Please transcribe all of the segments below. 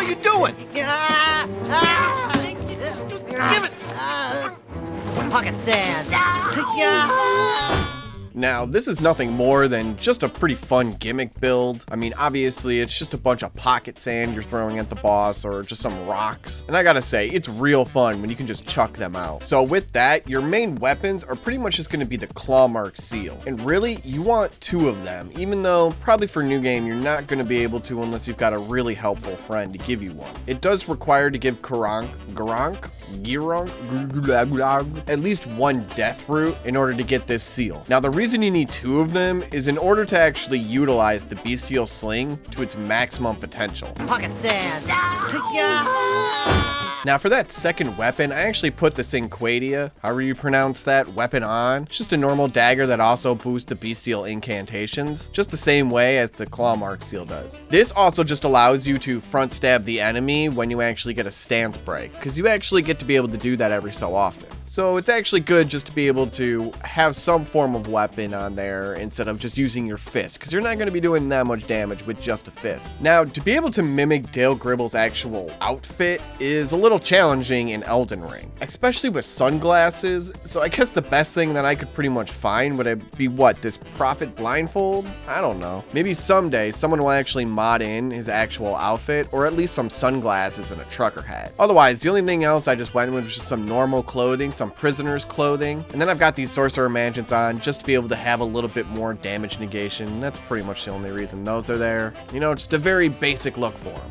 you doing? Give it! Pocket sand. Now, this is nothing more than just a pretty fun gimmick build. I mean, obviously, it's just a bunch of pocket sand you're throwing at the boss or just some rocks. And I gotta say, it's real fun when you can just chuck them out. So with that, your main weapons are pretty much just gonna be the claw mark seal. And really, you want 2 of them, even though probably for new game, you're not gonna be able to unless you've got a really helpful friend to give you one. It does require to give Gironk, at least 1 death root in order to get this seal. Now, the reason you need 2 of them is in order to actually utilize the bestial sling to its maximum potential. Pocket sand. Now for that second weapon, I actually put the Cinquadia, however you pronounce that, weapon on. It's just a normal dagger that also boosts the bestial incantations, just the same way as the claw mark seal does. This also just allows you to front stab the enemy when you actually get a stance break, because you actually get to be able to do that every so often. So it's actually good just to be able to have some form of weapon on there instead of just using your fist, because you're not going to be doing that much damage with just a fist. Now, to be able to mimic Dale Gribble's actual outfit is a little challenging in Elden Ring, especially with sunglasses. So I guess the best thing that I could pretty much find would be what, this Prophet blindfold? I don't know. Maybe someday someone will actually mod in his actual outfit, or at least some sunglasses and a trucker hat. Otherwise, the only thing else I just went with was just some normal clothing, some prisoner's clothing, and then I've got these sorcerer mansions on just to be able to have a little bit more damage negation. That's pretty much the only reason those are there. You know, just a very basic look for them.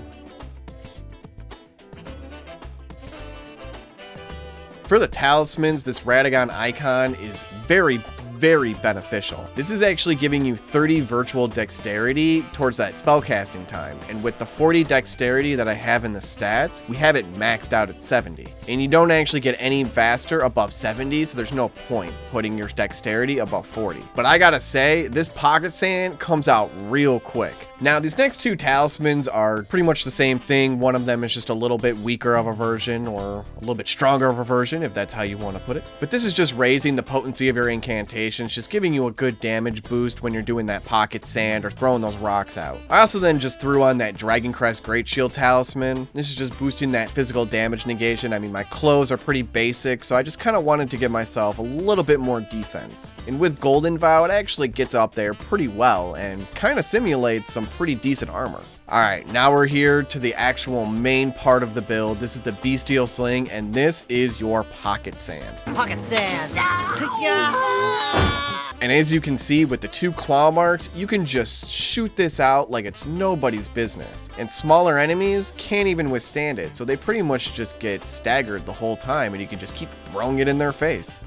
For the talismans, this Radagon icon is very beneficial. This is actually giving you 30 virtual dexterity towards that spellcasting time, and with the 40 dexterity that I have in the stats, we have it maxed out at 70. And you don't actually get any faster above 70, so there's no point putting your dexterity above 40. But I gotta say, this pocket sand comes out real quick. Now, these next 2 talismans are pretty much the same thing. One of them is just a little bit weaker of a version, or a little bit stronger of a version, if that's how you want to put it. But this is just raising the potency of your incantations, just giving you a good damage boost when you're doing that pocket sand or throwing those rocks out. I also then just threw on that Dragon Crest Great Shield talisman. This is just boosting that physical damage negation. I mean, my clothes are pretty basic, so I just kind of wanted to give myself a little bit more defense. And with Golden Vow, it actually gets up there pretty well and kind of simulates some pretty decent armor. Alright, now we're here to the actual main part of the build. This is the bestial sling, and this is your pocket sand. Pocket sand. And as you can see with the 2 claw marks, you can just shoot this out like it's nobody's business. And smaller enemies can't even withstand it, so they pretty much just get staggered the whole time, and you can just keep throwing it in their face.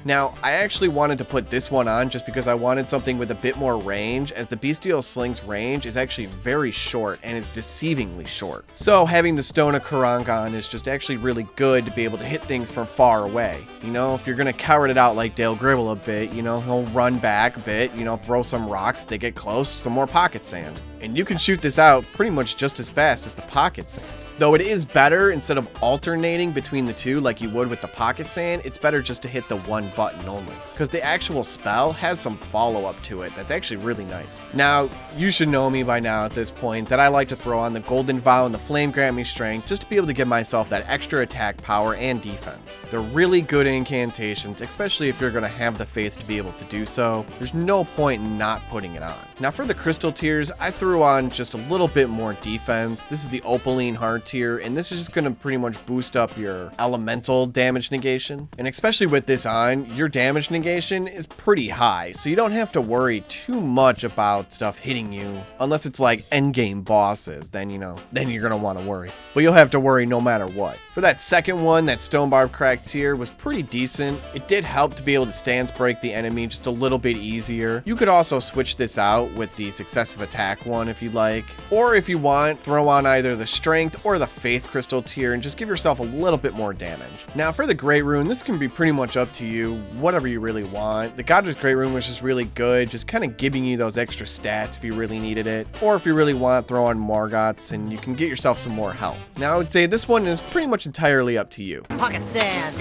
Now, I actually wanted to put this one on just because I wanted something with a bit more range, as the bestial sling's range is actually very short and it's deceivingly short. So having the Stone of Gironk on is just actually really good to be able to hit things from far away. You know, if you're gonna coward it out like Dale Gribble a bit, you know, he'll run back a bit, you know, throw some rocks, they get close, some more pocket sand. And you can shoot this out pretty much just as fast as the pocket sand. Though it is better, instead of alternating between the 2 like you would with the pocket sand, it's better just to hit the 1 button only, because the actual spell has some follow-up to it that's actually really nice. Now, you should know me by now at this point that I like to throw on the Golden Vow and the Flame Grant Me Strength just to be able to give myself that extra attack power and defense. They're really good incantations, especially if you're going to have the faith to be able to do so. There's no point in not putting it on. Now for the crystal tiers, I threw on just a little bit more defense. This is the Opaline Heart tier, and this is just going to pretty much boost up your elemental damage negation. And especially with this on, your damage negation is pretty high, so you don't have to worry too much about stuff hitting you, unless it's like endgame bosses, then you know, then you're going to want to worry. But you'll have to worry no matter what. For that second one, that Stone Barb Crack tier was pretty decent. It did help to be able to stance break the enemy just a little bit easier. You could also switch this out with the successive attack one if you like, or if you want, throw on either the strength or the faith crystal tier and just give yourself a little bit more damage. Now for the Great Rune, this can be pretty much up to you, whatever you really want. The God's Great Rune was just really good, just kind of giving you those extra stats if you really needed it, or if you really want, throw on Morgoth's and you can get yourself some more health. Now I would say this one is pretty much entirely up to you. Pocket sand.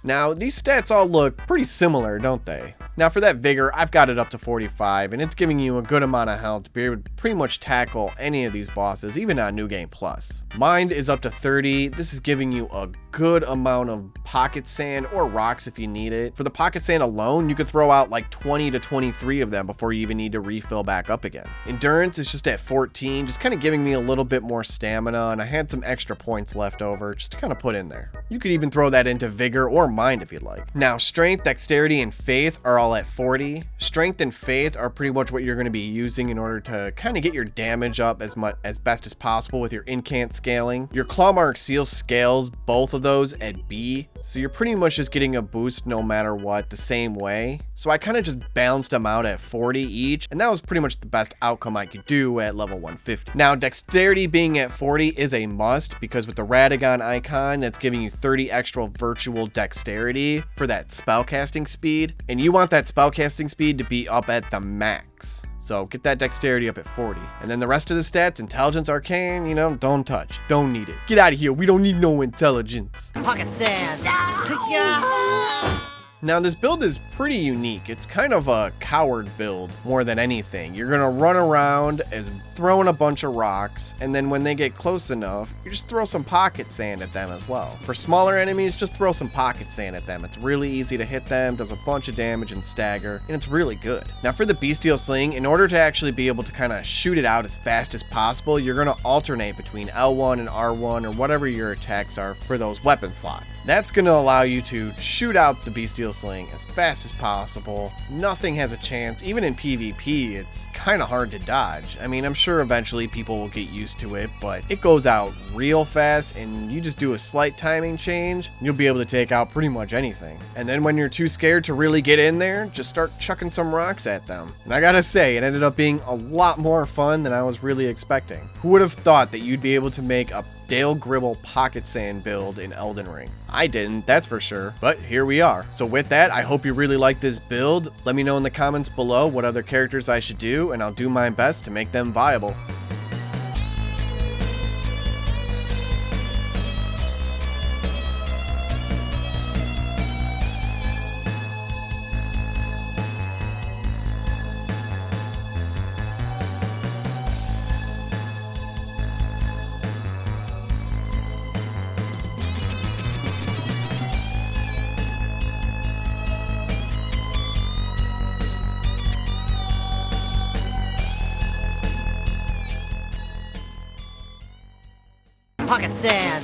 Now these stats all look pretty similar, don't they? Now for that vigor, I've got it up to 45, and it's giving you a good amount of health to be able to pretty much tackle any of these bosses, even on New Game Plus. Mind is up to 30. This is giving you a good amount of pocket sand or rocks if you need it. For the pocket sand alone, you could throw out like 20 to 23 of them before you even need to refill back up again. Endurance is just at 14, just kind of giving me a little bit more stamina, and I had some extra points left over just to kind of put in there. You could even throw that into vigor or mind if you'd like. Now strength, dexterity, and faith are all at 40. Strength and faith are pretty much what you're going to be using in order to kind of get your damage up as best as possible with your incant scaling. Your claw mark seal scales both of those at B, so you're pretty much just getting a boost no matter what the same way. So I kind of just balanced them out at 40 each, and that was pretty much the best outcome I could do at level 150. Now dexterity being at 40 is a must, because with the Radagon icon, that's giving you 30 extra virtual dexterity for that spellcasting speed, and you want that spellcasting speed to be up at the max. So get that dexterity up at 40. And then the rest of the stats, intelligence, arcane, you know, don't touch. Don't need it. Get out of here. We don't need no intelligence. Pocket sand. Yeah. Now this build is pretty unique. It's kind of a coward build more than anything. You're gonna run around as throwing a bunch of rocks, and then when they get close enough, you just throw some pocket sand at them as well. For smaller enemies, just throw some pocket sand at them. It's really easy to hit them, does a bunch of damage and stagger, and it's really good. Now for the bestial sling, in order to actually be able to kind of shoot it out as fast as possible, you're gonna alternate between L1 and R1 or whatever your attacks are for those weapon slots. That's going to allow you to shoot out the bestial sling as fast as possible. Nothing has a chance. Even in PvP, it's kind of hard to dodge. I mean, I'm sure eventually people will get used to it, but it goes out real fast, and you just do a slight timing change, you'll be able to take out pretty much anything. And then when you're too scared to really get in there, just start chucking some rocks at them. And I gotta say, it ended up being a lot more fun than I was really expecting. Who would have thought that you'd be able to make a Dale Gribble pocket sand build in Elden Ring? I didn't, that's for sure, but here we are. So with that, I hope you really like this build. Let me know in the comments below what other characters I should do, and I'll do my best to make them viable. Pocket sand.